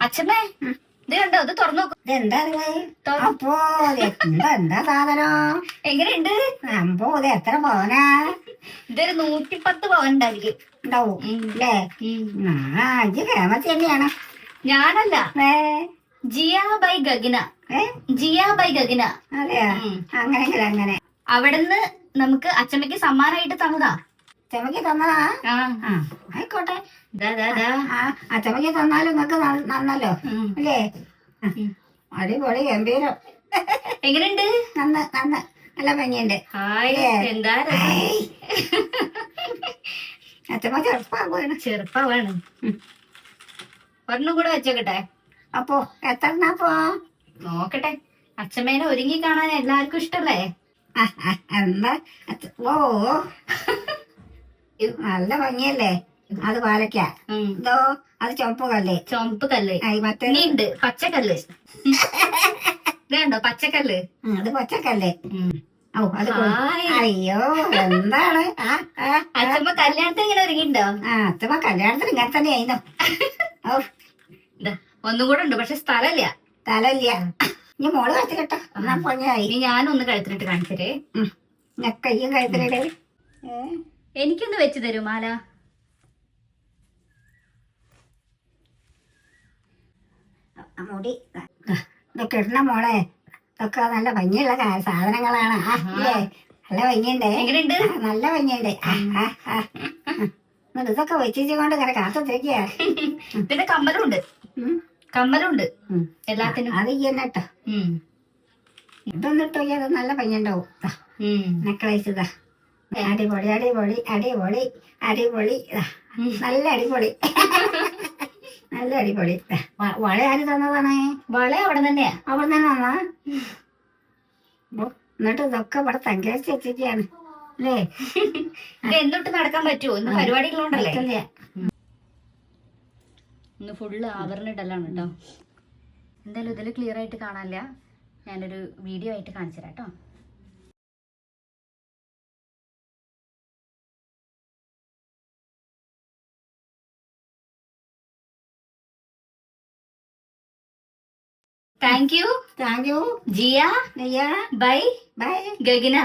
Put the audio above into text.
അച്ഛമ്മേ ഇത് കണ്ടോ, ഇത് തുറന്നു നോക്കും. ഇതെന്താ അപ്പോ എന്താ സാധനം? എങ്ങനെയുണ്ട്? അമ്പോ ഇത് എത്ര പവനാ? ഇതൊരു 110 പവൻ ഉണ്ടായിരിക്കും. ഉണ്ടാവും അല്ലേ? അഞ്ച് ഫേമസ് തന്നെയാണ്. ഞാനല്ല, ജിയ ബൈ ഗഗന. ജിയ ബൈ ഗഗന. അതെയാ? അങ്ങനെ അവിടുന്ന് നമുക്ക് അച്ഛമ്മയ്ക്ക് സമ്മാനമായിട്ട് തന്നതാ. അച്ചമ്മക്ക് തന്നതാ? ആയിക്കോട്ടെ. അച്ചമ്മക്ക് തന്നാലും നിങ്ങക്ക് നന്നല്ലോ അല്ലേ? അടിപൊളി ഗംഭീരം. എങ്ങനെയുണ്ട്? നന്ന് നല്ല ഭംഗിയുണ്ട്. എന്താ അച്ചമ്മ ചെറുപ്പാവാണ്. ഒരെണ്ണം കൂടെ വെച്ചോക്കട്ടെ. അപ്പൊ എത്രണ്ണപ്പോ? നോക്കട്ടെ. അച്ഛമ്മേനെ ഒരുങ്ങി കാണാൻ എല്ലാവർക്കും ഇഷ്ടല്ലേ? എന്താ ഓ നല്ല ഭംഗിയല്ലേ? അത് പാലക്ക. ഇതോ അത് ചുവപ്പ് കല്ല്. മറ്റേണ്ട് പച്ചക്കല്ല്. ഇതുണ്ടോ പച്ചക്കല്ല്? അത് പച്ചക്കല്ല്. ഓ അത് അയ്യോ എന്താണ്? അച്ഛമ്മ കല്യാണത്തിന് ഇങ്ങനെ ഒരുങ്ങിണ്ടോ? അച്ഛമ്മ കല്യാണത്തിന് ഇങ്ങനെ തന്നെ ആയിരുന്നു. ഓ ഒന്നും കൂടെ ഉണ്ട്, പക്ഷെ സ്ഥലമില്ല. ഇനി മോള് കഴുത്തിലിട്ടോ. എന്നാ പണിയായി. ഇനി ഞാനൊന്ന് കഴുത്തിലിട്ട് കാണിച്ചേ. കയ്യും കഴുത്തിലിടേ. എനിക്കൊന്ന് വെച്ച് തരൂ മാല. മുടി ഇതൊക്കെ ഇടണ മോളെ. ഇതൊക്കെ നല്ല ഭംഗിയുള്ള സാധനങ്ങളാണ്. നല്ല ഭംഗിയുണ്ട്. എങ്ങനെയുണ്ട്? നല്ല ഭംഗിയുണ്ട്. ഇതൊക്കെ വെച്ചിട്ട് ഇങ്ങനെ കാത്തിരിക്കുക. പിന്നെ കമ്മലുണ്ട് എല്ലാത്തിനും. അത് തന്നെ കേട്ടോ. ഇതൊന്നിട്ടോ അത് നല്ല ഭംഗിയുണ്ടാവും. നെക്ലേസ് ഇതാ അടിപൊളി. നല്ല അടിപൊളി. വള ആര് തന്നതാണ്? വള അവിടെ തന്നെയാ. അവിടെ തന്നെ വന്നാ? എന്നിട്ട് ഇതൊക്കെ ഇവിടെ തങ്കേച്ച് വെച്ചിട്ടാണ് അല്ലേ? എന്നിട്ട് നടക്കാൻ പറ്റുമോ? ഇന്ന് പരിപാടികളുണ്ടല്ലേ? ഇന്ന് ഫുള്ള് ആവരണയിടലാണ് കേട്ടോ. എന്തായാലും ഇതിൽ ക്ലിയർ ആയിട്ട് കാണാനില്ല. ഞാനൊരു വീഡിയോ ആയിട്ട് കാണിച്ചു തരാം കേട്ടോ. Thank you Jiya bye ഗഗന.